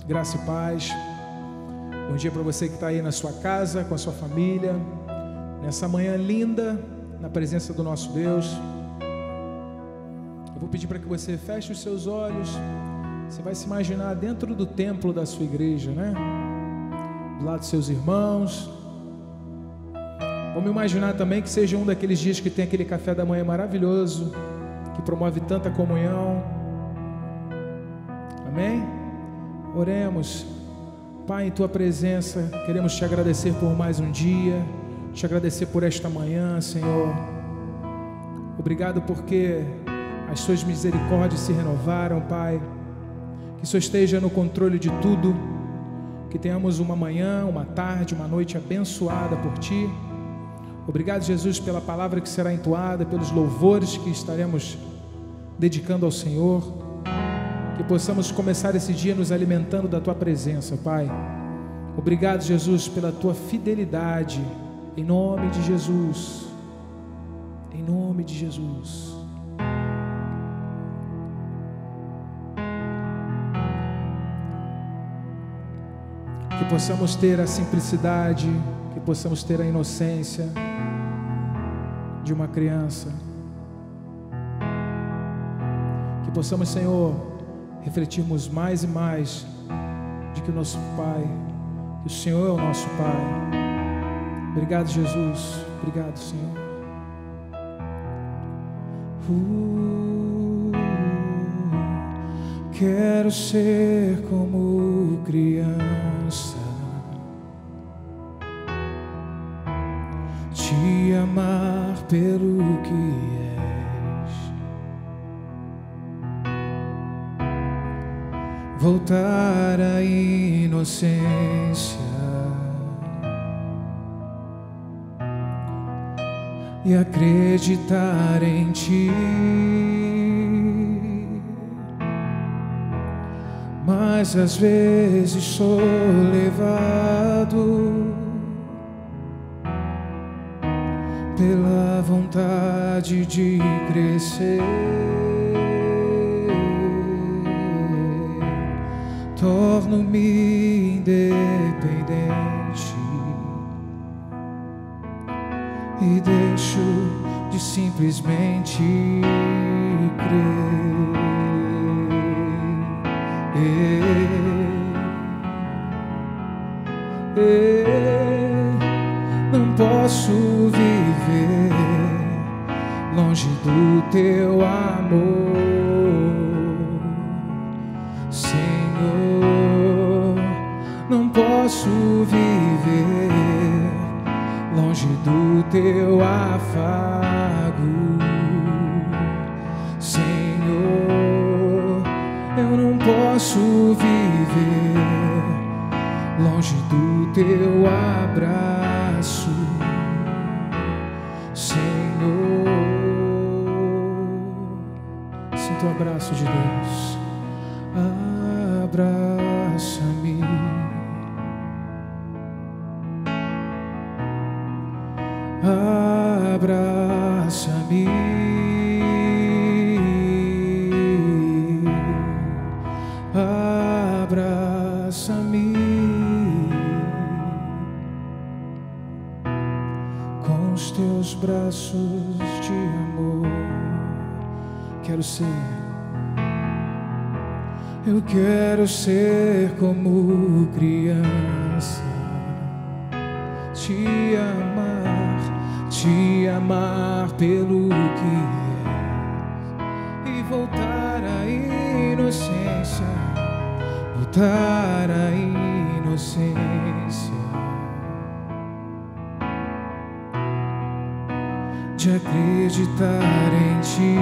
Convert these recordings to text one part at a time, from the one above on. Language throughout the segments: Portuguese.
Graça e paz. Bom dia para você que está aí na sua casa, com a sua família, nessa manhã linda, na presença do nosso Deus. Eu vou pedir para que você feche os seus olhos. Você vai se imaginar dentro do templo da sua igreja, né? Do lado dos seus irmãos. Vamos imaginar também que seja um daqueles dias que tem aquele café da manhã maravilhoso, que promove tanta comunhão. Amém? Oremos. Pai, em Tua presença, queremos Te agradecer por mais um dia, Te agradecer por esta manhã, Senhor. Obrigado porque as Suas misericórdias se renovaram, Pai. Que o Senhor esteja no controle de tudo, que tenhamos uma manhã, uma tarde, uma noite abençoada por Ti. Obrigado, Jesus, pela palavra que será entoada, pelos louvores que estaremos dedicando ao Senhor. Que possamos começar esse dia nos alimentando da Tua presença, Pai. Obrigado, Jesus, pela Tua fidelidade, em nome de Jesus. Em nome de Jesus. Que possamos ter a simplicidade, que possamos ter a inocência de uma criança. Que possamos, Senhor, refletirmos mais e mais de que o nosso Pai, que o Senhor é o nosso Pai. Obrigado, Jesus. Obrigado, Senhor. Quero ser como criança, te amar pelo que voltar à inocência e acreditar em Ti. Mas às vezes sou levado pela vontade de crescer. Torno-me independente e deixo de simplesmente crer. Não posso viver longe do Teu amor, Senhor. Não posso viver longe do Teu afago, Senhor. Eu não posso viver longe do Teu abraço, Senhor. Sinto o abraço de Deus. Abraça-me, abraça-me, abraça-me com os Teus braços de amor. Quero ser, eu quero ser como criança, te amar pelo que és e voltar à inocência, voltar à inocência de acreditar em Ti.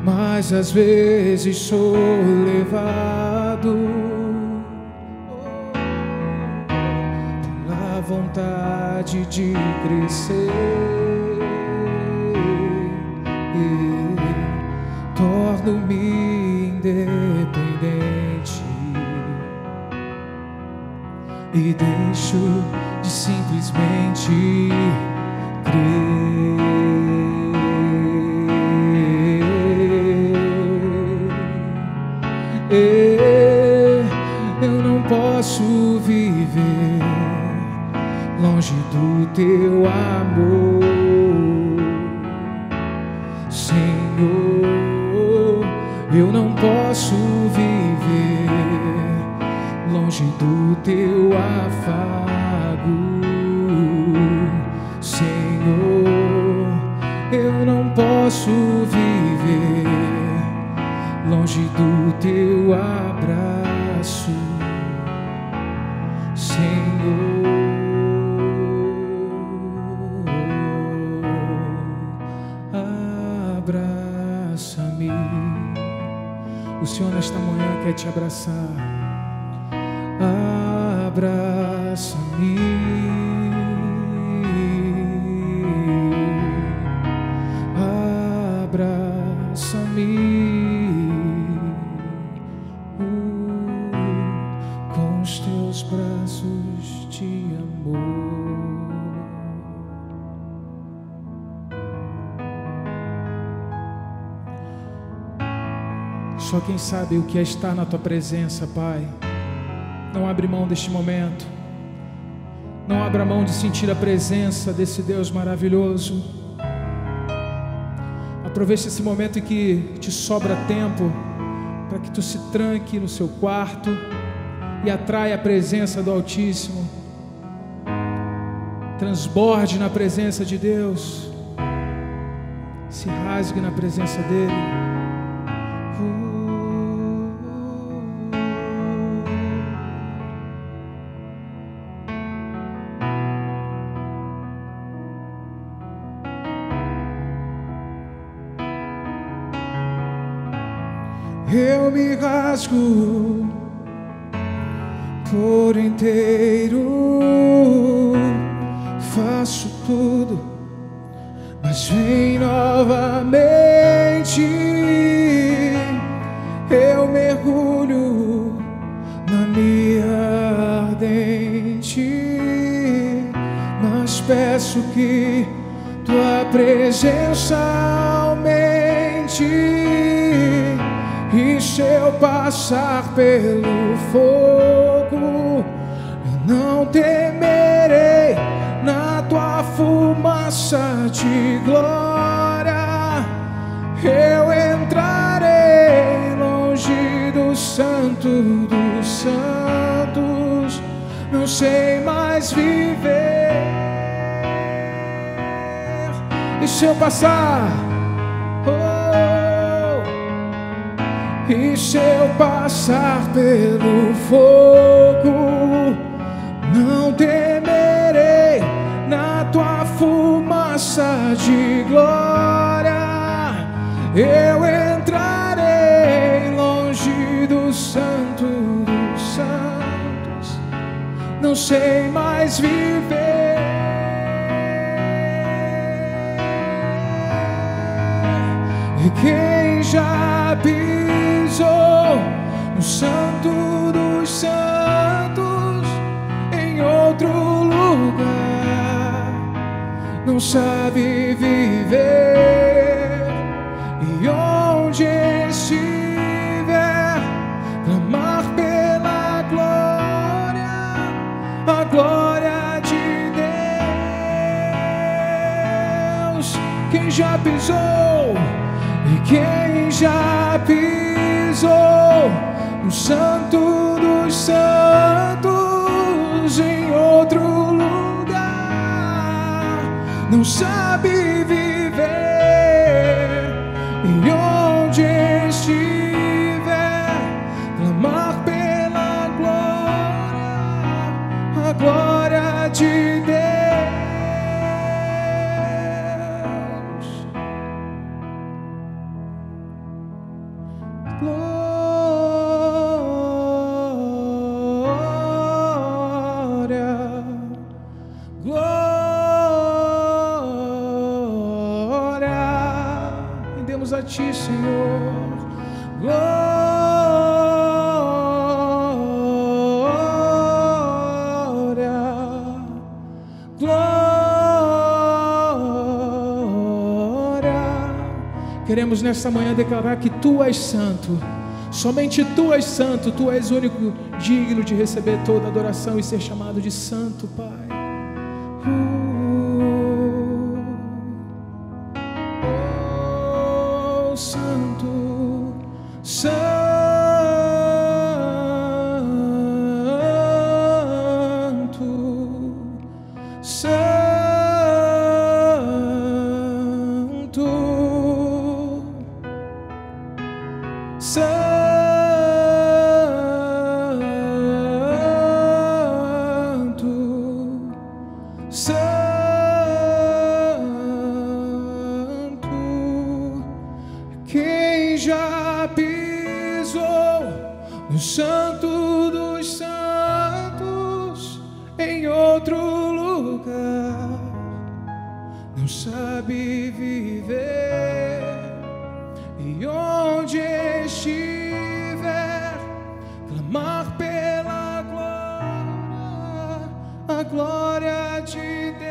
Mas às vezes sou levado pela vontade de crescer. Torno-me independente e deixo de simplesmente crer. longe do teu amor, Senhor. Eu não posso viver longe do teu afago, Senhor. Eu não posso viver longe do teu abraço, Senhor. Abraça-me. O Senhor nesta manhã quer te abraçar. Abraça-me. Abraça-me com os teus braços de amor. Só quem sabe o que é estar na tua presença, Pai. Não abre mão deste momento. Não abra mão de sentir a presença desse Deus maravilhoso. Aproveite esse momento em que te sobra tempo para que tu se tranque no seu quarto e atraia a presença do Altíssimo. Transborde na presença de Deus. Se rasgue na presença dEle. Eu me rasgo por inteiro, faço tudo, mas vem novamente. Eu mergulho na minha ardente, mas peço que tua presença aumente. E se eu passar pelo fogo, eu não temerei. Na tua fumaça de glória, eu entrarei longe do santo dos santos. Não sei mais viver. E se eu passar, e se eu passar pelo fogo, não temerei. Na tua fumaça de glória, eu entrarei longe do santo dos santos. Não sei mais viver. E quem já pisou no santo dos santos, em outro lugar, não sabe viver. E onde estiver, clamar pela glória, a glória de Deus. Quem já pisou e quem já pisou no santo dos santos, em outro lugar, não sabe viver. E onde estiver, clamar pela glória, a glória de Deus. A ti, Senhor, glória, glória. Queremos nesta manhã declarar que tu és santo, somente tu és santo, tu és o único digno de receber toda adoração e ser chamado de santo, Pai. Quem já pisou no Santo dos Santos, em outro lugar, não sabe viver, e onde estiver, clamar pela glória, a glória de Deus.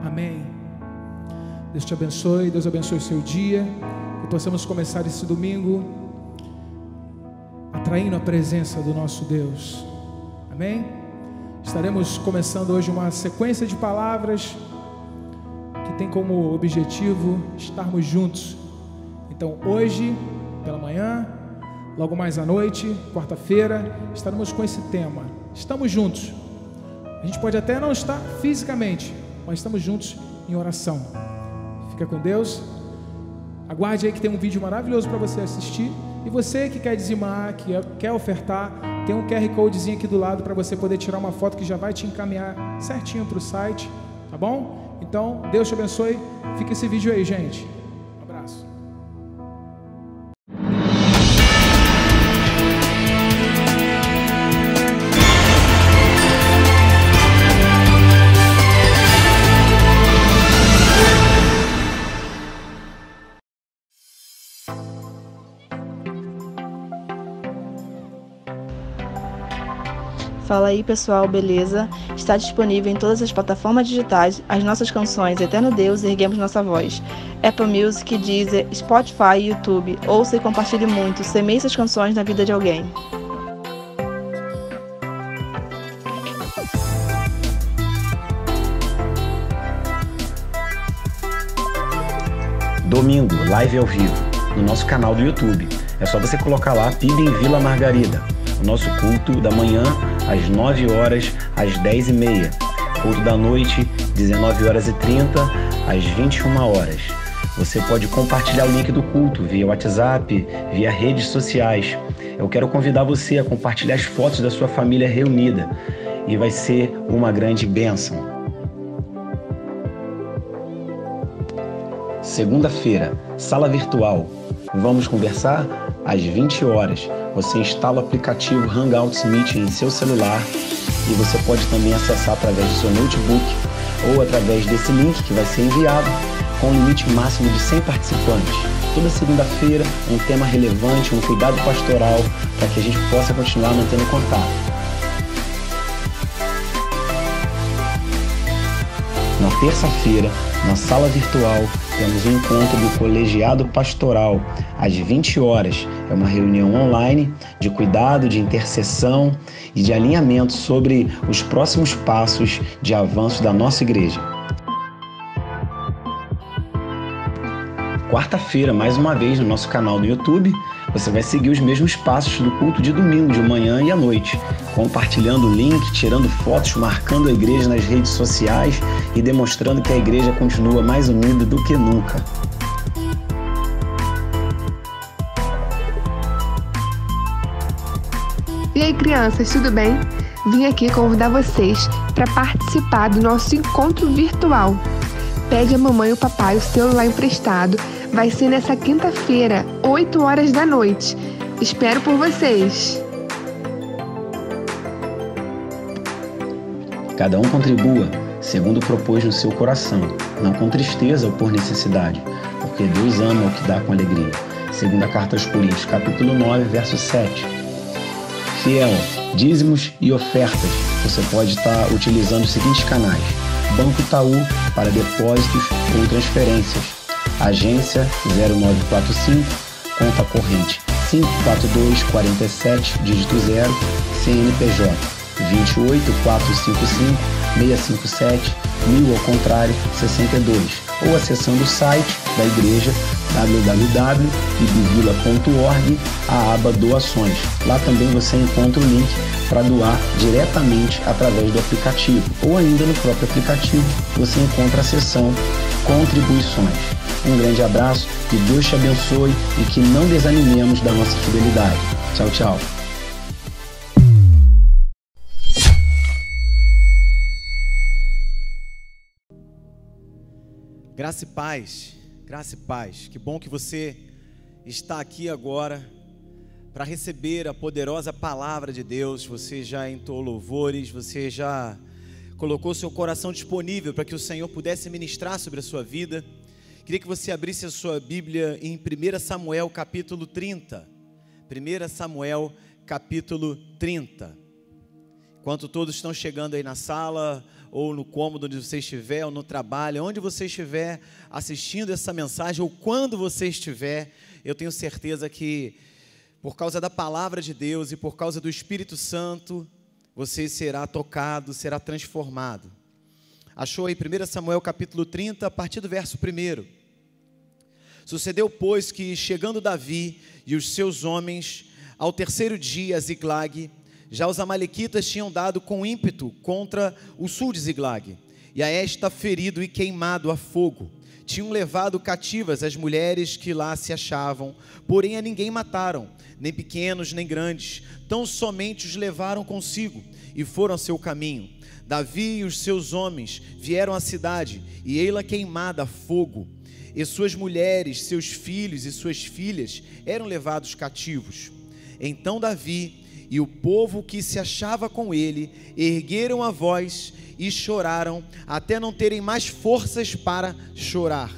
Amém. Deus te abençoe, Deus abençoe o seu dia, e possamos começar esse domingo atraindo a presença do nosso Deus. Amém? Estaremos começando hoje uma sequência de palavras que tem como objetivo estarmos juntos. Então hoje, pela manhã, logo mais à noite, quarta-feira, estaremos com esse tema. Estamos juntos. A gente pode até não estar fisicamente, mas estamos juntos em oração. Fica com Deus. Aguarde aí que tem um vídeo maravilhoso para você assistir. E você que quer dizimar, que quer ofertar, tem um QR Codezinho aqui do lado para você poder tirar uma foto que já vai te encaminhar certinho para o site, tá bom? Então, Deus te abençoe. Fica esse vídeo aí, gente. Um abraço. Fala aí pessoal, beleza? Está disponível em todas as plataformas digitais as nossas canções Eterno Deus e Erguemos Nossa Voz. Apple Music, Deezer, Spotify e YouTube. Ouça e compartilhe muito, semeie essas canções na vida de alguém. Domingo, live ao vivo, no nosso canal do YouTube. É só você colocar lá PIB em Vila Margarida. O nosso culto da manhã, às 9 horas, às 10h30. Culto da noite, 19h30, às 21 horas. Você pode compartilhar o link do culto via WhatsApp, via redes sociais. Eu quero convidar você a compartilhar as fotos da sua família reunida. E vai ser uma grande bênção. Segunda-feira, sala virtual. Vamos conversar? Às 20 horas. Você instala o aplicativo Hangouts Meeting em seu celular e você pode também acessar através do seu notebook ou através desse link que vai ser enviado com um limite máximo de 100 participantes. Toda segunda-feira, um tema relevante, um cuidado pastoral para que a gente possa continuar mantendo contato. Na terça-feira, na sala virtual, temos um encontro do Colegiado Pastoral, às 20 horas. É uma reunião online de cuidado, de intercessão e de alinhamento sobre os próximos passos de avanço da nossa igreja. Quarta-feira, mais uma vez, no nosso canal do YouTube, você vai seguir os mesmos passos do culto de domingo, de manhã e à noite, compartilhando o link, tirando fotos, marcando a igreja nas redes sociais e demonstrando que a igreja continua mais unida do que nunca. E aí, crianças, tudo bem? Vim aqui convidar vocês para participar do nosso encontro virtual. Pede a mamãe e o papai o celular emprestado. Vai ser nessa quinta-feira, 8 horas da noite. Espero por vocês! Cada um contribua segundo propôs no seu coração, não com tristeza ou por necessidade, porque Deus ama o que dá com alegria. Segunda carta aos Coríntios, capítulo 9, verso 7. Fiel, dízimos e ofertas. Você pode estar utilizando os seguintes canais: Banco Itaú para depósitos ou transferências. Agência 0945, conta corrente 54247, dígito 0, CNPJ 28455 657, 1000 ao contrário, 62, ou acessando o site da igreja www.pibvila.org, a aba Doações. Lá também você encontra o link para doar diretamente através do aplicativo, ou ainda no próprio aplicativo você encontra a seção Contribuições. Um grande abraço, que Deus te abençoe e que não desanimemos da nossa fidelidade. Tchau, tchau. Graça e paz, graça e paz. Que bom que você está aqui agora para receber a poderosa palavra de Deus. Você já entoou louvores, você já colocou seu coração disponível para que o Senhor pudesse ministrar sobre a sua vida. Queria que você abrisse a sua Bíblia em 1 Samuel capítulo 30. 1 Samuel capítulo 30. Enquanto todos estão chegando aí na sala, ou no cômodo onde você estiver, ou no trabalho, onde você estiver assistindo essa mensagem, ou quando você estiver, eu tenho certeza que, por causa da palavra de Deus e por causa do Espírito Santo, você será tocado, será transformado. Achou aí 1 Samuel capítulo 30, a partir do verso 1. Sucedeu, pois, que chegando Davi e os seus homens ao terceiro dia a Ziglag, já os amalequitas tinham dado com ímpeto contra o sul de Ziglag, e a esta ferido e queimado a fogo. Tinham levado cativas as mulheres que lá se achavam, porém a ninguém mataram, nem pequenos nem grandes, tão somente os levaram consigo, e foram ao seu caminho. Davi e os seus homens vieram à cidade, e ei-la queimada a fogo, e suas mulheres, seus filhos e suas filhas eram levados cativos. Então Davi e o povo que se achava com ele ergueram a voz e choraram, até não terem mais forças para chorar.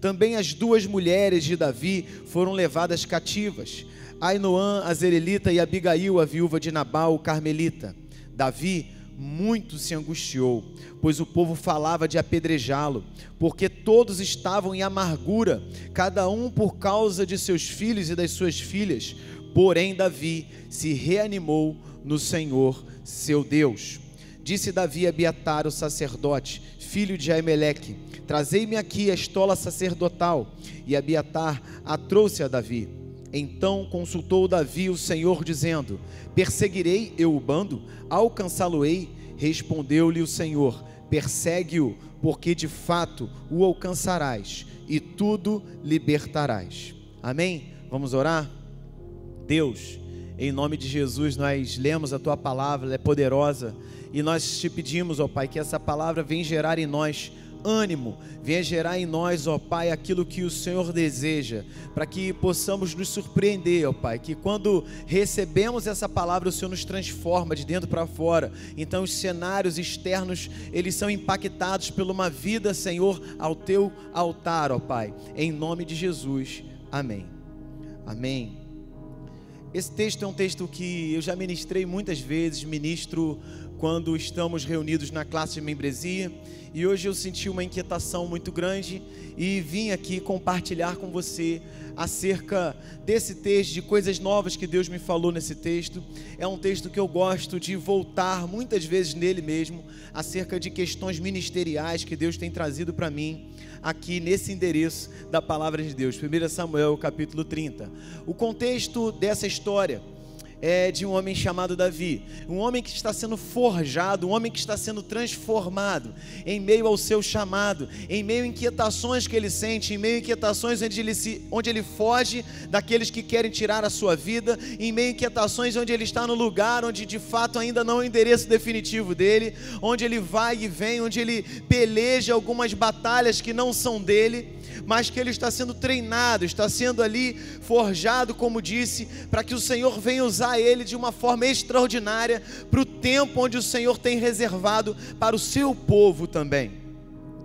Também as duas mulheres de Davi foram levadas cativas, Ainoã, a Zerelita, e Abigail, a viúva de Nabal, o Carmelita. Davi muito se angustiou, pois o povo falava de apedrejá-lo, porque todos estavam em amargura, cada um por causa de seus filhos e das suas filhas. Porém Davi se reanimou no Senhor seu Deus. Disse Davi a Abiatar, o sacerdote, filho de Aimeleque: trazei-me aqui a estola sacerdotal. E Abiatar a trouxe a Davi. Então consultou Davi o Senhor, dizendo: perseguirei eu o bando? Alcançá-lo-ei? Respondeu-lhe o Senhor: persegue-o, porque de fato o alcançarás, e tudo libertarás. Amém? Vamos orar? Deus, em nome de Jesus, nós lemos a Tua palavra, ela é poderosa, e nós te pedimos, ó Pai, que essa palavra venha gerar em nós ânimo, venha gerar em nós, ó Pai, aquilo que o Senhor deseja, para que possamos nos surpreender, ó Pai, que quando recebemos essa palavra, o Senhor nos transforma de dentro para fora. Então os cenários externos, eles são impactados por uma vida, Senhor, ao Teu altar, ó Pai, em nome de Jesus, amém. Amém. Esse texto é um texto que eu já ministrei muitas vezes, ministro quando estamos reunidos na classe de membresia, e hoje eu senti uma inquietação muito grande e vim aqui compartilhar com você acerca desse texto, de coisas novas que Deus me falou nesse texto. É um texto que eu gosto de voltar muitas vezes nele mesmo, acerca de questões ministeriais que Deus tem trazido para mim, aqui nesse endereço da palavra de Deus, 1 Samuel capítulo 30. O contexto dessa história é de um homem chamado Davi, um homem que está sendo forjado, um homem que está sendo transformado em meio ao seu chamado, em meio a inquietações que ele sente, em meio a inquietações onde ele foge daqueles que querem tirar a sua vida, em meio a inquietações onde ele está no lugar onde de fato ainda não é o endereço definitivo dele, onde ele vai e vem, onde ele peleja algumas batalhas que não são dele, mas que ele está sendo treinado, está sendo ali forjado, como disse, para que o Senhor venha usar ele de uma forma extraordinária para o tempo onde o Senhor tem reservado para o seu povo também.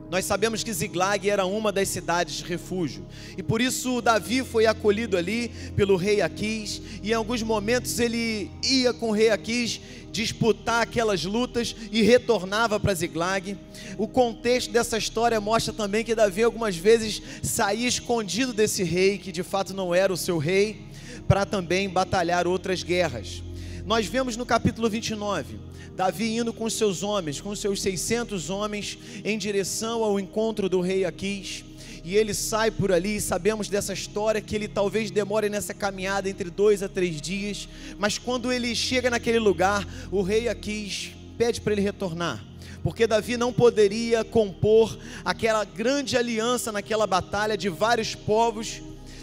Nós sabemos que Ziglag era uma das cidades de refúgio, e por isso Davi foi acolhido ali pelo rei Aquis, e em alguns momentos ele ia com o rei Aquis disputar aquelas lutas e retornava para Ziglag. O contexto dessa história mostra também que Davi algumas vezes saía escondido desse rei, que de fato não era o seu rei, para também batalhar outras guerras. Nós vemos no capítulo 29, Davi indo com os seus homens, com os seus 600 homens, em direção ao encontro do rei Aquis. E ele sai por ali, sabemos dessa história, que ele talvez demore nessa caminhada entre 2 a 3 dias, mas quando ele chega naquele lugar, o rei Aquis pede para ele retornar, porque Davi não poderia compor aquela grande aliança naquela batalha de vários povos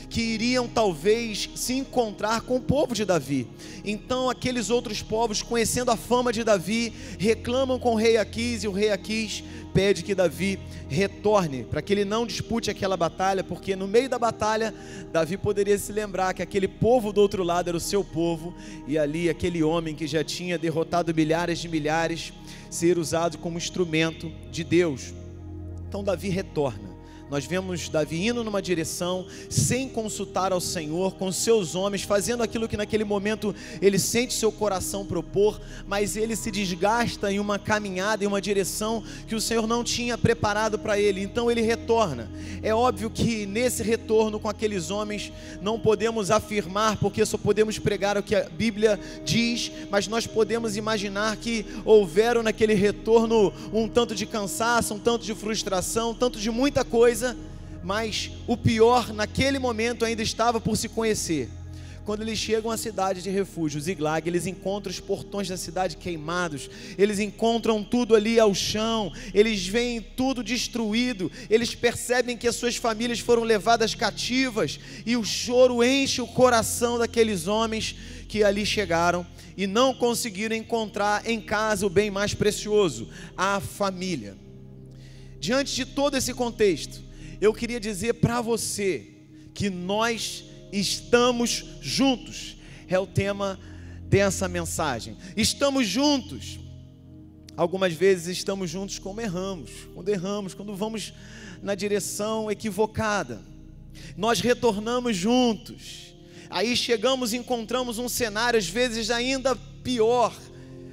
que iriam talvez se encontrar com o povo de Davi. Então aqueles outros povos, conhecendo a fama de Davi, reclamam com o rei Aquis, e o rei Aquis pede que Davi retorne, para que ele não dispute aquela batalha, porque no meio da batalha, Davi poderia se lembrar que aquele povo do outro lado era o seu povo, e ali aquele homem que já tinha derrotado milhares de milhares, ser usado como instrumento de Deus. Então Davi retorna. Nós vemos Davi indo numa direção, sem consultar ao Senhor, com seus homens, fazendo aquilo que naquele momento ele sente seu coração propor, mas ele se desgasta em uma caminhada, em uma direção que o Senhor não tinha preparado para ele. Então ele retorna. É óbvio que nesse retorno com aqueles homens, não podemos afirmar, porque só podemos pregar o que a Bíblia diz, mas nós podemos imaginar que houveram naquele retorno um tanto de cansaço, um tanto de frustração, um tanto de muita coisa. Mas o pior naquele momento ainda estava por se conhecer. Quando eles chegam à cidade de refúgio, Ziglag, eles encontram os portões da cidade queimados, eles encontram tudo ali ao chão, eles veem tudo destruído, eles percebem que as suas famílias foram levadas cativas, e o choro enche o coração daqueles homens que ali chegaram e não conseguiram encontrar em casa o bem mais precioso, a família. Diante de todo esse contexto, eu queria dizer para você que nós estamos juntos. É o tema dessa mensagem. Estamos juntos. Algumas vezes estamos juntos quando erramos, quando vamos na direção equivocada. Nós retornamos juntos. Aí chegamos e encontramos um cenário às vezes ainda pior,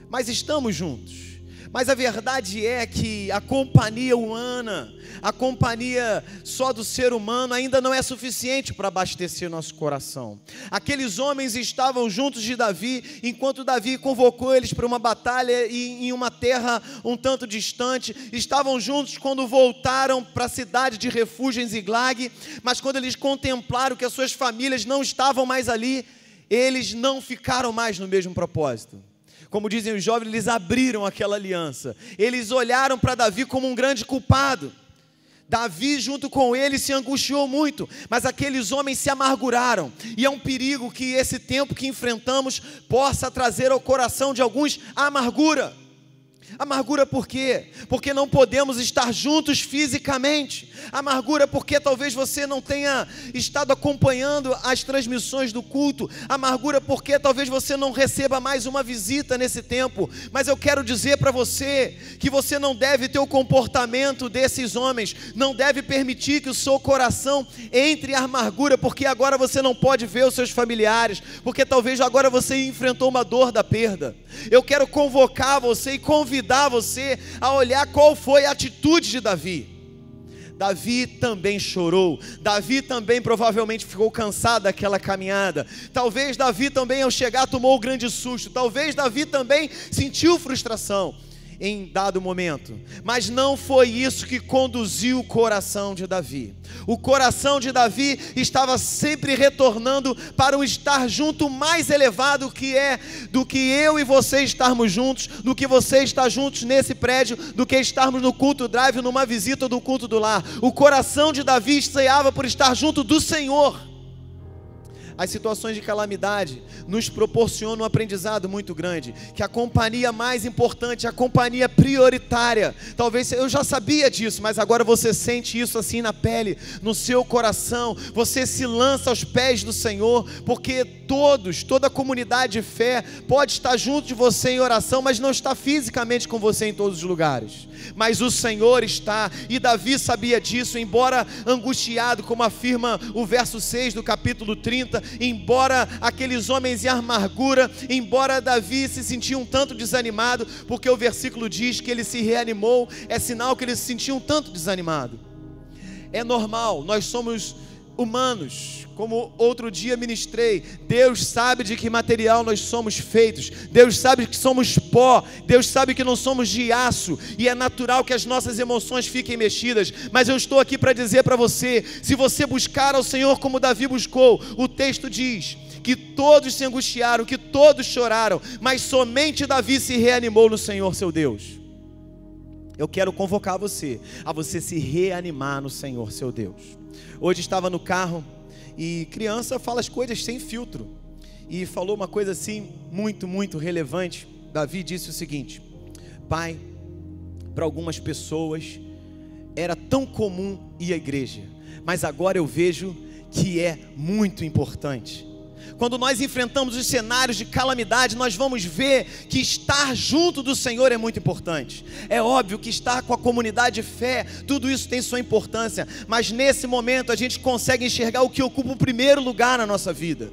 mas estamos juntos. Mas a verdade é que a companhia humana, a companhia só do ser humano ainda não é suficiente para abastecer nosso coração. Aqueles homens estavam juntos de Davi, enquanto Davi convocou eles para uma batalha em uma terra um tanto distante. Estavam juntos quando voltaram para a cidade de refúgio em Ziglag, mas quando eles contemplaram que as suas famílias não estavam mais ali, eles não ficaram mais no mesmo propósito. Como dizem os jovens, eles abriram aquela aliança. Eles olharam para Davi como um grande culpado. Davi junto com ele se angustiou muito, mas aqueles homens se amarguraram. E é um perigo que esse tempo que enfrentamos possa trazer ao coração de alguns a amargura. Amargura por quê? Porque não podemos estar juntos fisicamente. Amargura porque talvez você não tenha estado acompanhando as transmissões do culto. Amargura porque talvez você não receba mais uma visita nesse tempo. Mas eu quero dizer para você que você não deve ter o comportamento desses homens. Não deve permitir que o seu coração entre em amargura, porque agora você não pode ver os seus familiares, porque talvez agora você enfrentou uma dor da perda. Eu quero convocar você e convidar você a olhar qual foi a atitude de Davi. Davi também chorou. Davi também provavelmente ficou cansado daquela caminhada. Talvez Davi também ao chegar tomou um grande susto. Talvez Davi também sentiu frustração em dado momento, mas não foi isso que conduziu o coração de Davi. O coração de Davi estava sempre retornando para um estar junto mais elevado, que é do que eu e você estarmos juntos, do que você estar juntos nesse prédio, do que estarmos no culto drive, numa visita do culto do lar. O coração de Davi ansiava por estar junto do Senhor. As situações de calamidade nos proporcionam um aprendizado muito grande, que a companhia mais importante, a companhia prioritária, talvez eu já sabia disso, mas agora você sente isso assim na pele, no seu coração. Você se lança aos pés do Senhor, porque toda a comunidade de fé pode estar junto de você em oração, mas não está fisicamente com você em todos os lugares. Mas o Senhor está, e Davi sabia disso, embora angustiado, como afirma o verso 6 do capítulo 30, embora aqueles homens em amargura, embora Davi se sentia um tanto desanimado, porque o versículo diz que ele se reanimou, é sinal que ele se sentia um tanto desanimado. É normal, nós somos humanos, como outro dia ministrei. Deus sabe de que material nós somos feitos, Deus sabe que somos pó, Deus sabe que não somos de aço, e é natural que as nossas emoções fiquem mexidas, mas eu estou aqui para dizer para você, se você buscar ao Senhor como Davi buscou, o texto diz que todos se angustiaram, que todos choraram, mas somente Davi se reanimou no Senhor seu Deus. Eu quero convocar você a você se reanimar no Senhor seu Deus. Hoje estava no carro e criança fala as coisas sem filtro, e falou uma coisa assim muito relevante. Davi disse o seguinte: pai, para algumas pessoas era tão comum ir à igreja, mas agora eu vejo que é muito importante. Quando nós enfrentamos os cenários de calamidade, nós vamos ver que estar junto do Senhor é muito importante. É óbvio que estar com a comunidade de fé, tudo isso tem sua importância, mas nesse momento a gente consegue enxergar o que ocupa o primeiro lugar na nossa vida.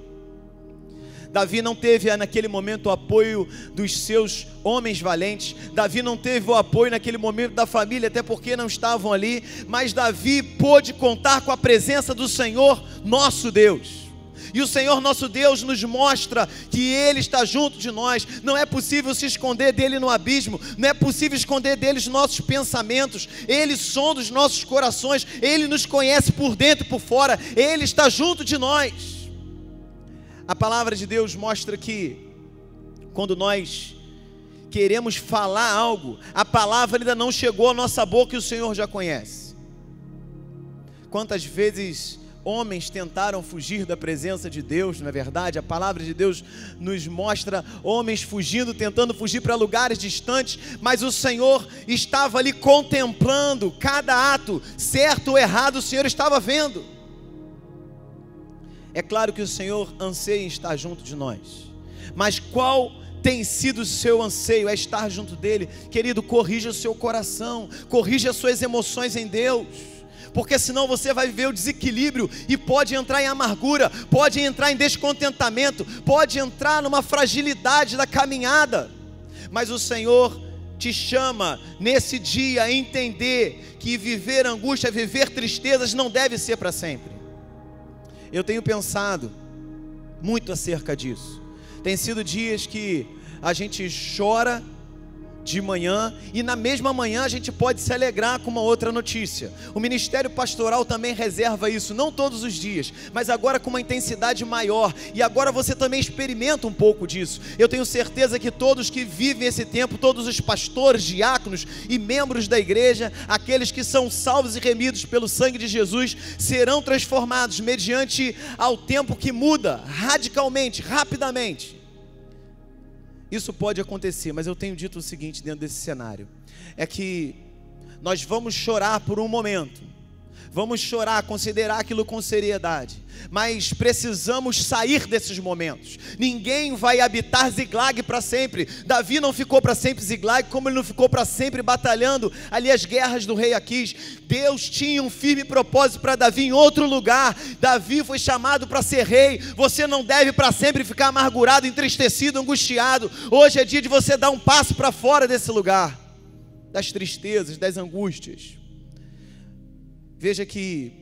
Davi não teve naquele momento o apoio dos seus homens valentes, Davi não teve o apoio naquele momento da família, até porque não estavam ali, mas Davi pôde contar com a presença do Senhor nosso Deus. E o Senhor nosso Deus nos mostra que Ele está junto de nós. Não é possível se esconder dEle no abismo, não é possível esconder dEle os nossos pensamentos. Ele sonda os nossos corações, Ele nos conhece por dentro e por fora, Ele está junto de nós. A palavra de Deus mostra que quando nós queremos falar algo, a palavra ainda não chegou à nossa boca e o Senhor já conhece. Quantas vezes homens tentaram fugir da presença de Deus, não é verdade? A palavra de Deus nos mostra homens fugindo, tentando fugir para lugares distantes, mas o Senhor estava ali contemplando cada ato, certo ou errado, o Senhor estava vendo. É claro que o Senhor anseia em estar junto de nós, mas qual tem sido o seu anseio? É estar junto dEle. Querido, corrija o seu coração, corrija as suas emoções em Deus, porque senão você vai viver o desequilíbrio e pode entrar em amargura, pode entrar em descontentamento, pode entrar numa fragilidade da caminhada. Mas o Senhor te chama nesse dia a entender que viver angústia, viver tristezas não deve ser para sempre. Eu tenho pensado muito acerca disso. Tem sido dias que a gente chora de manhã e na mesma manhã a gente pode se alegrar com uma outra notícia. O ministério pastoral também reserva isso, não todos os dias, mas agora com uma intensidade maior, e agora você também experimenta um pouco disso. Eu tenho certeza que todos que vivem esse tempo, todos os pastores, diáconos e membros da igreja, aqueles que são salvos e remidos pelo sangue de Jesus, serão transformados mediante ao tempo que muda radicalmente, rapidamente. Isso pode acontecer, mas eu tenho dito o seguinte dentro desse cenário: é que nós vamos chorar por um momento, vamos chorar, considerar aquilo com seriedade, mas precisamos sair desses momentos. Ninguém vai habitar Ziklag para sempre. Davi não ficou para sempre Ziklag, como ele não ficou para sempre batalhando ali as guerras do rei Aquis. Deus tinha um firme propósito para Davi em outro lugar. Davi foi chamado para ser rei. Você não deve para sempre ficar amargurado, entristecido, angustiado. Hoje é dia de você dar um passo para fora desse lugar, das tristezas, das angústias. Veja que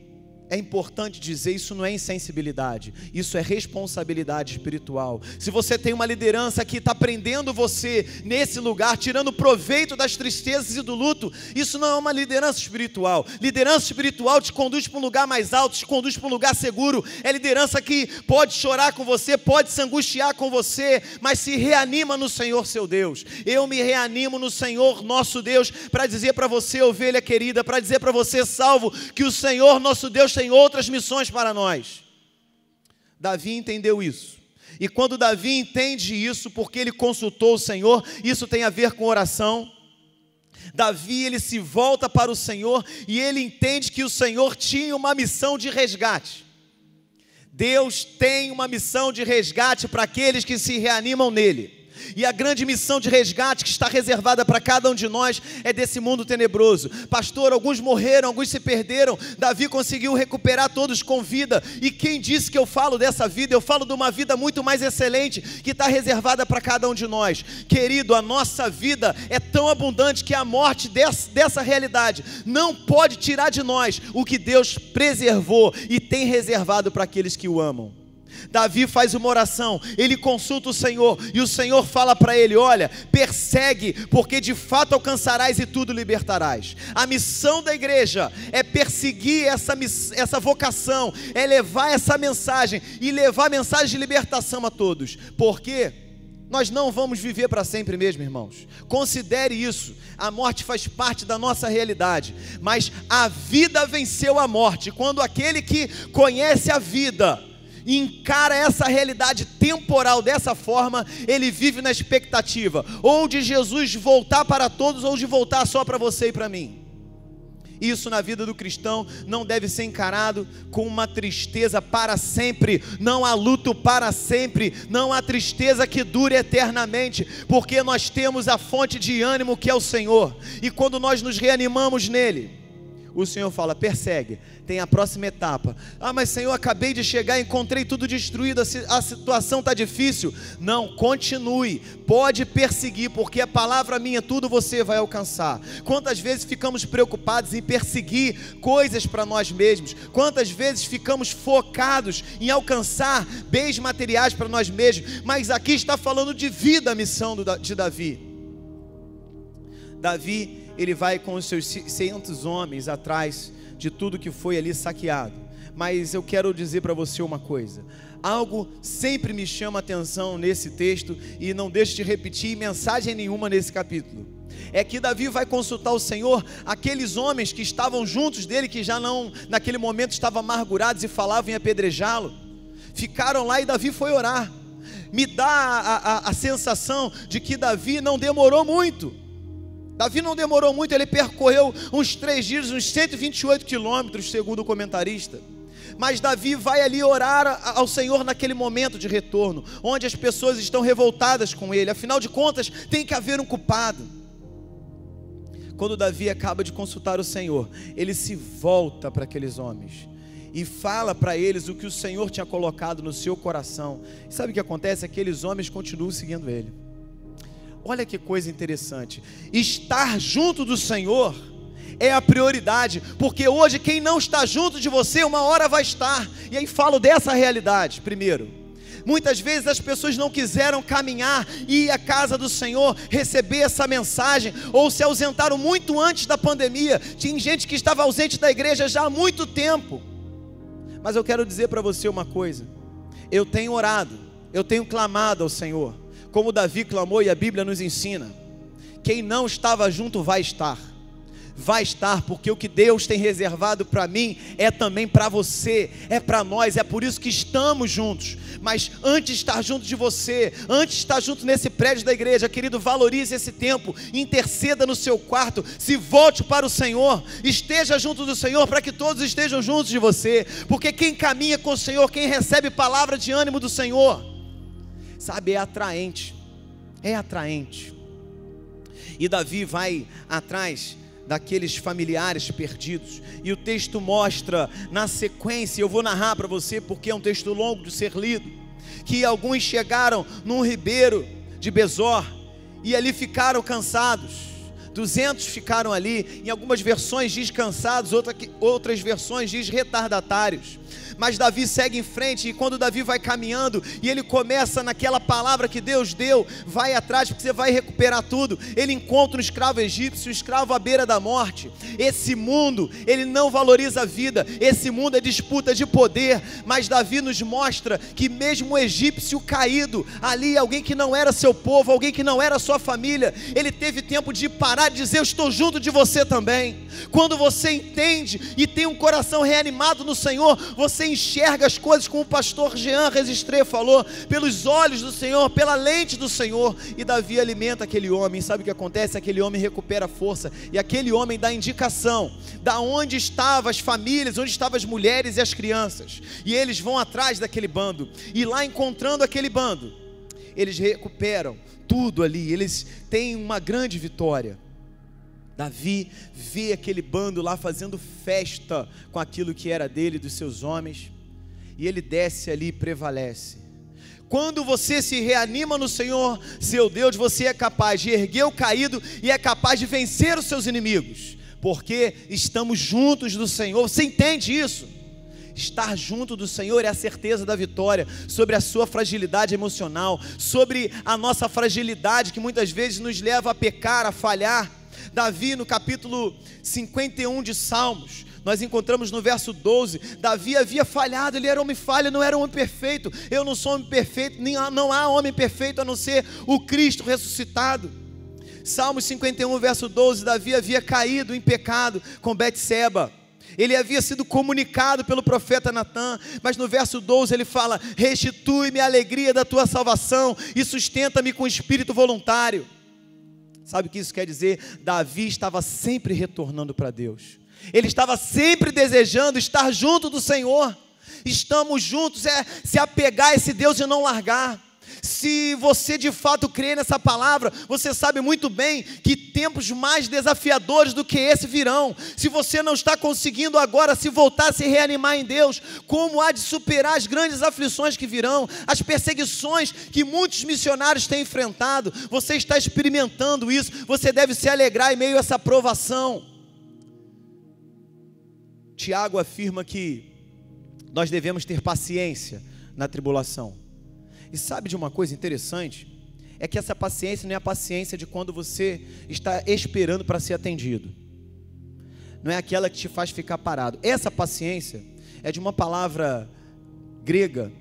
é importante dizer, isso não é insensibilidade, isso é responsabilidade espiritual. Se você tem uma liderança que está prendendo você nesse lugar, tirando proveito das tristezas e do luto, isso não é uma liderança espiritual. Liderança espiritual te conduz para um lugar mais alto, te conduz para um lugar seguro. É liderança que pode chorar com você, pode se angustiar com você, mas se reanima no Senhor seu Deus. Eu me reanimo no Senhor nosso Deus, para dizer para você, ovelha querida, para dizer para você, salvo, que o Senhor nosso Deus tem outras missões para nós. Davi entendeu isso, e quando Davi entende isso, porque ele consultou o Senhor, isso tem a ver com oração. Davi, ele se volta para o Senhor, e ele entende que o Senhor tinha uma missão de resgate. Deus tem uma missão de resgate para aqueles que se reanimam nele. E a grande missão de resgate que está reservada para cada um de nós é desse mundo tenebroso. Pastor, alguns morreram, alguns se perderam. Davi conseguiu recuperar todos com vida. E quem disse que eu falo dessa vida? Eu falo de uma vida muito mais excelente que está reservada para cada um de nós. Querido, a nossa vida é tão abundante que a morte dessa realidade não pode tirar de nós o que Deus preservou e tem reservado para aqueles que o amam. Davi faz uma oração, ele consulta o Senhor, e o Senhor fala para ele: olha, persegue, porque de fato alcançarás e tudo libertarás. A missão da igreja é perseguir essa vocação, é levar essa mensagem, e levar a mensagem de libertação a todos. Por quê? Nós não vamos viver para sempre mesmo, irmãos. Considere isso. A morte faz parte da nossa realidade, mas a vida venceu a morte. Quando aquele que conhece a vida encara essa realidade temporal dessa forma, ele vive na expectativa ou de Jesus voltar para todos, ou de voltar só para você e para mim. Isso na vida do cristão não deve ser encarado com uma tristeza para sempre. Não há luto para sempre, não há tristeza que dure eternamente, porque nós temos a fonte de ânimo que é o Senhor. E quando nós nos reanimamos nele, o Senhor fala: persegue, tem a próxima etapa. Ah, mas Senhor, acabei de chegar, encontrei tudo destruído, a situação está difícil. Não, continue, pode perseguir, porque a palavra minha, tudo você vai alcançar. Quantas vezes ficamos preocupados em perseguir coisas para nós mesmos? Quantas vezes ficamos focados em alcançar bens materiais para nós mesmos? Mas aqui está falando de vida, a missão de Davi. Davi, ele vai com os seus 600 homens atrás de tudo que foi ali saqueado. Mas eu quero dizer para você uma coisa: algo sempre me chama a atenção nesse texto, e não deixo de repetir mensagem nenhuma nesse capítulo. É que Davi vai consultar o Senhor, aqueles homens que estavam juntos dele, que já não, naquele momento estavam amargurados e falavam em apedrejá-lo, ficaram lá, e Davi foi orar. Me dá a sensação de que Davi não demorou muito. Davi não demorou muito, ele percorreu uns 3 dias, uns 128 quilômetros, segundo o comentarista. Mas Davi vai ali orar ao Senhor naquele momento de retorno, onde as pessoas estão revoltadas com ele. Afinal de contas, tem que haver um culpado. Quando Davi acaba de consultar o Senhor, ele se volta para aqueles homens e fala para eles o que o Senhor tinha colocado no seu coração. E sabe o que acontece? Aqueles homens continuam seguindo ele. Olha que coisa interessante. Estar junto do Senhor é a prioridade, porque hoje quem não está junto de você, uma hora vai estar. E aí falo dessa realidade. Primeiro, muitas vezes as pessoas não quiseram caminhar e ir à casa do Senhor, receber essa mensagem, ou se ausentaram muito antes da pandemia. Tinha gente que estava ausente da igreja já há muito tempo. Mas eu quero dizer para você uma coisa: eu tenho orado, eu tenho clamado ao Senhor, como Davi clamou, e a Bíblia nos ensina: quem não estava junto vai estar. Vai estar, porque o que Deus tem reservado para mim é também para você, é para nós. É por isso que estamos juntos. Mas antes de estar junto de você, antes de estar junto nesse prédio da igreja, querido, valorize esse tempo, interceda no seu quarto, se volte para o Senhor, esteja junto do Senhor, para que todos estejam juntos de você. Porque quem caminha com o Senhor, quem recebe palavra de ânimo do Senhor, sabe, é atraente. É atraente. E Davi vai atrás daqueles familiares perdidos, e o texto mostra na sequência, eu vou narrar para você porque é um texto longo de ser lido, que alguns chegaram num ribeiro de Besor, e ali ficaram cansados. 200 ficaram ali, em algumas versões diz cansados, outras versões diz retardatários. Mas Davi segue em frente, e quando Davi vai caminhando, e ele começa naquela palavra que Deus deu: vai atrás porque você vai recuperar tudo. Ele encontra um escravo egípcio, um escravo à beira da morte. Esse mundo, ele não valoriza a vida, esse mundo é disputa de poder. Mas Davi nos mostra que mesmo o egípcio caído, ali alguém que não era seu povo, alguém que não era sua família, ele teve tempo de parar e dizer: eu estou junto de você também. Quando você entende e tem um coração reanimado no Senhor, você enxerga as coisas como o pastor Jean Registré falou, pelos olhos do Senhor, pela lente do Senhor. E Davi alimenta aquele homem. Sabe o que acontece? Aquele homem recupera a força, e aquele homem dá indicação da onde estavam as famílias, onde estavam as mulheres e as crianças, e eles vão atrás daquele bando, e lá encontrando aquele bando, eles recuperam tudo ali, eles têm uma grande vitória. Davi vê aquele bando lá fazendo festa com aquilo que era dele, dos seus homens, e ele desce ali e prevalece. Quando você se reanima no Senhor, seu Deus, você é capaz de erguer o caído e é capaz de vencer os seus inimigos, porque estamos juntos do Senhor. Você entende isso? Estar junto do Senhor é a certeza da vitória sobre a sua fragilidade emocional, sobre a nossa fragilidade que muitas vezes nos leva a pecar, a falhar. Davi, no capítulo 51 de Salmos, nós encontramos no verso 12, Davi havia falhado, ele era homem falho, não era homem perfeito. Eu não sou homem perfeito, não há homem perfeito a não ser o Cristo ressuscitado. Salmos 51, verso 12, Davi havia caído em pecado com Betseba. Ele havia sido comunicado pelo profeta Natã, mas no verso 12 ele fala: restitui-me a alegria da tua salvação e sustenta-me com espírito voluntário. Sabe o que isso quer dizer? Davi estava sempre retornando para Deus, ele estava sempre desejando estar junto do Senhor. Estamos juntos, é se apegar a esse Deus e não largar. Se você de fato crê nessa palavra, você sabe muito bem que tempos mais desafiadores do que esse virão. Se você não está conseguindo agora se voltar a se reanimar em Deus, como há de superar as grandes aflições que virão, as perseguições que muitos missionários têm enfrentado? Você está experimentando isso, você deve se alegrar em meio a essa provação. Tiago afirma que nós devemos ter paciência na tribulação. E sabe de uma coisa interessante? É que essa paciência não é a paciência de quando você está esperando para ser atendido. Não é aquela que te faz ficar parado. Essa paciência é de uma palavra grega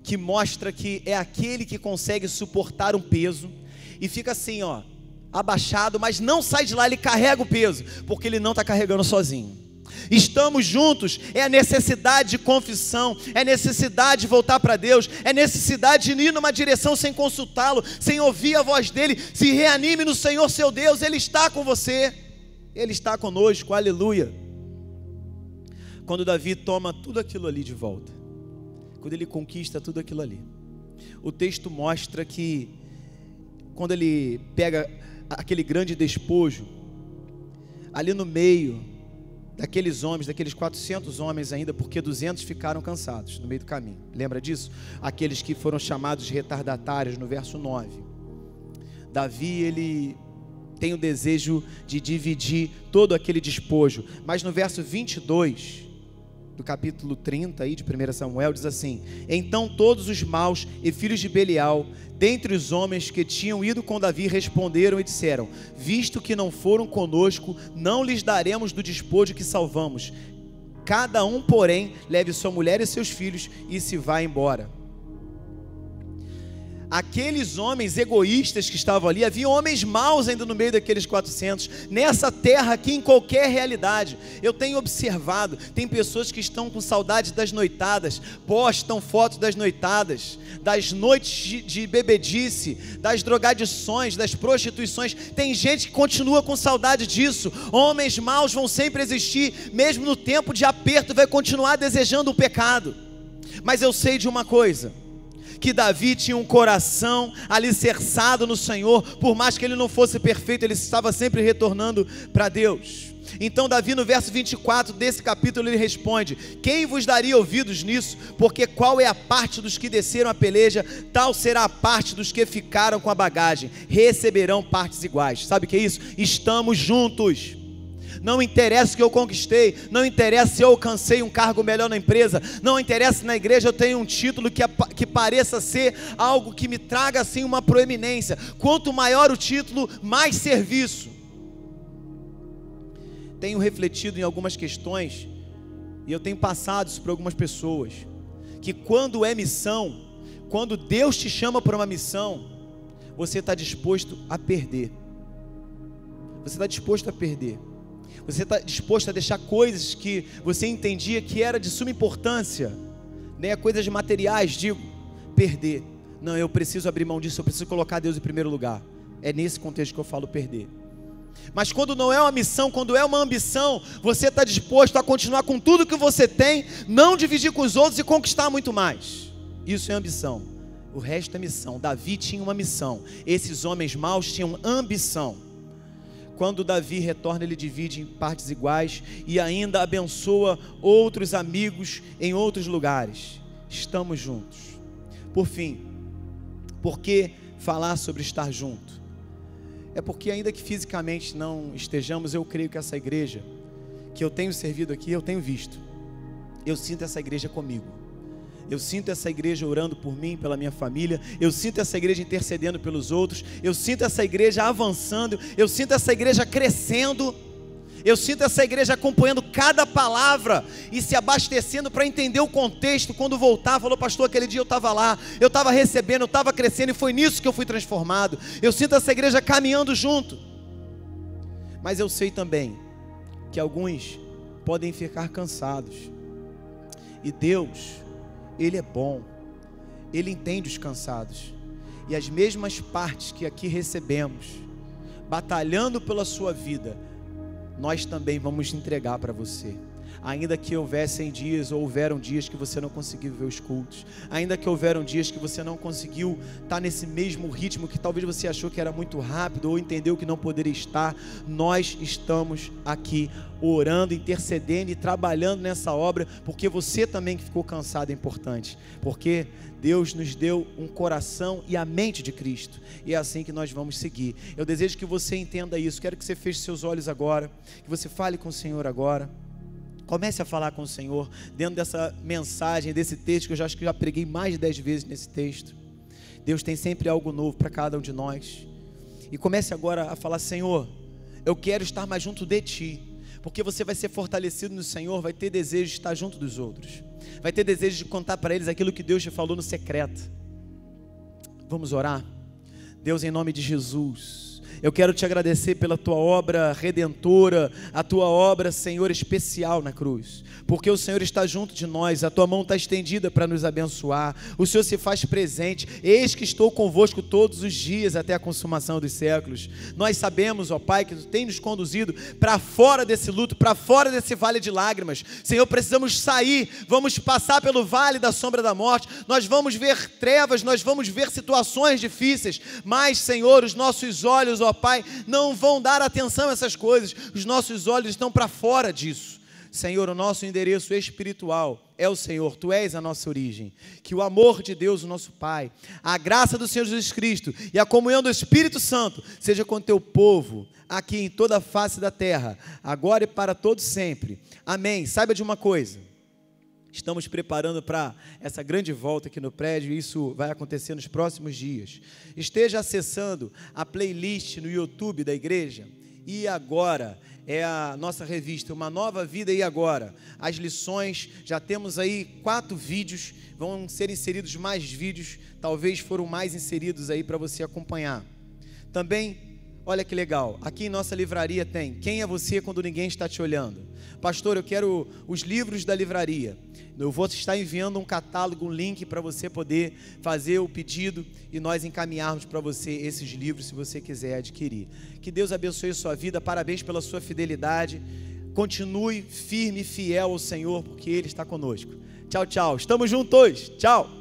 que mostra que é aquele que consegue suportar um peso e fica assim, ó, abaixado, mas não sai de lá, ele carrega o peso, porque ele não está carregando sozinho. Estamos juntos, é a necessidade de confissão, é necessidade de voltar para Deus, é necessidade de ir numa direção sem consultá-lo, sem ouvir a voz dele. Se reanime no Senhor seu Deus, Ele está com você, Ele está conosco, aleluia. Quando Davi toma tudo aquilo ali de volta, quando ele conquista tudo aquilo ali, o texto mostra que quando ele pega aquele grande despojo, ali no meio daqueles homens, daqueles 400 homens ainda, porque 200 ficaram cansados no meio do caminho, lembra disso? Aqueles que foram chamados de retardatários no verso 9. Davi, ele tem o desejo de dividir todo aquele despojo, mas no verso 22 do capítulo 30 aí de 1 Samuel diz assim: então todos os maus e filhos de Belial, dentre os homens que tinham ido com Davi, responderam e disseram: visto que não foram conosco, não lhes daremos do despojo que salvamos. Cada um, porém, leve sua mulher e seus filhos e se vá embora. Aqueles homens egoístas que estavam ali, havia homens maus ainda no meio daqueles 400, nessa terra aqui, em qualquer realidade. Eu tenho observado, tem pessoas que estão com saudade das noitadas, postam fotos das noitadas, das noites de bebedice, das drogadições, das prostituições. Tem gente que continua com saudade disso. Homens maus vão sempre existir, mesmo no tempo de aperto, vai continuar desejando o pecado. Mas eu sei de uma coisa, que Davi tinha um coração alicerçado no Senhor. Por mais que ele não fosse perfeito, ele estava sempre retornando para Deus. Então Davi, no verso 24 desse capítulo, ele responde: quem vos daria ouvidos nisso? Porque qual é a parte dos que desceram a peleja, tal será a parte dos que ficaram com a bagagem, receberão partes iguais. Sabe o que é isso? Estamos juntos. Não interessa o que eu conquistei, não interessa se eu alcancei um cargo melhor na empresa, não interessa se na igreja eu tenho um título que pareça ser algo que me traga assim uma proeminência. Quanto maior o título, mais serviço. Tenho refletido em algumas questões, e eu tenho passado isso para algumas pessoas, que quando é missão, quando Deus te chama para uma missão, você está disposto a perder. Você está disposto a perder. Você está disposto a deixar coisas que você entendia que era de suma importância, né? Coisas materiais, digo, perder. Não, eu preciso abrir mão disso, eu preciso colocar Deus em primeiro lugar. É nesse contexto que eu falo perder. Mas quando não é uma missão, quando é uma ambição, você está disposto a continuar com tudo que você tem, não dividir com os outros e conquistar muito mais. Isso é ambição. O resto é missão. Davi tinha uma missão. Esses homens maus tinham ambição. Quando Davi retorna, ele divide em partes iguais e ainda abençoa outros amigos em outros lugares. Estamos juntos. Por fim, por que falar sobre estar junto? É porque ainda que fisicamente não estejamos, eu creio que essa igreja que eu tenho servido aqui, eu tenho visto. Eu sinto essa igreja comigo. Eu sinto essa igreja orando por mim, pela minha família. Eu sinto essa igreja intercedendo pelos outros. Eu sinto essa igreja avançando. Eu sinto essa igreja crescendo. Eu sinto essa igreja acompanhando cada palavra e se abastecendo para entender o contexto. Quando voltar, falou: pastor, aquele dia eu estava lá, eu estava recebendo, eu estava crescendo, e foi nisso que eu fui transformado. Eu sinto essa igreja caminhando junto. Mas eu sei também que alguns podem ficar cansados. E Deus, Ele é bom, Ele entende os cansados. E as mesmas partes que aqui recebemos, batalhando pela sua vida, nós também vamos entregar para você. Ainda que houvessem dias, ou houveram dias que você não conseguiu ver os cultos, ainda que houveram dias que você não conseguiu estar nesse mesmo ritmo, que talvez você achou que era muito rápido, ou entendeu que não poderia estar, nós estamos aqui orando, intercedendo e trabalhando nessa obra, porque você também que ficou cansado é importante, porque Deus nos deu um coração e a mente de Cristo, e é assim que nós vamos seguir. Eu desejo que você entenda isso. Quero que você feche seus olhos agora, que você fale com o Senhor agora. Comece a falar com o Senhor dentro dessa mensagem, desse texto, que eu acho que já preguei mais de 10 vezes nesse texto. Deus tem sempre algo novo para cada um de nós. E comece agora a falar: Senhor, eu quero estar mais junto de Ti, porque você vai ser fortalecido no Senhor, vai ter desejo de estar junto dos outros, vai ter desejo de contar para eles aquilo que Deus te falou no secreto. Vamos orar? Deus, em nome de Jesus, eu quero te agradecer pela tua obra redentora, a tua obra, Senhor, especial na cruz, porque o Senhor está junto de nós, a tua mão está estendida para nos abençoar, o Senhor se faz presente. Eis que estou convosco todos os dias até a consumação dos séculos. Nós sabemos, ó Pai, que tu tem nos conduzido para fora desse luto, para fora desse vale de lágrimas. Senhor, precisamos sair, vamos passar pelo vale da sombra da morte, nós vamos ver trevas, nós vamos ver situações difíceis, mas, Senhor, os nossos olhos, ó Pai, não vão dar atenção a essas coisas. Os nossos olhos estão para fora disso. Senhor, o nosso endereço espiritual é o Senhor. Tu és a nossa origem. Que o amor de Deus, o nosso Pai, a graça do Senhor Jesus Cristo e a comunhão do Espírito Santo seja com teu povo aqui em toda a face da terra, agora e para todo sempre. Amém. Saiba de uma coisa: estamos preparando para essa grande volta aqui no prédio, e isso vai acontecer nos próximos dias. Esteja acessando a playlist no YouTube da igreja. E agora é a nossa revista, Uma Nova Vida e Agora. As lições, já temos aí 4 vídeos, vão ser inseridos mais vídeos, talvez foram mais inseridos aí para você acompanhar. Também, olha que legal, aqui em nossa livraria tem Quem é Você Quando Ninguém Está Te Olhando. Pastor, eu quero os livros da livraria. Eu vou estar enviando um catálogo, um link para você poder fazer o pedido e nós encaminharmos para você esses livros, se você quiser adquirir. Que Deus abençoe a sua vida, parabéns pela sua fidelidade. Continue firme e fiel ao Senhor, porque Ele está conosco. Tchau, tchau. Estamos juntos. Tchau.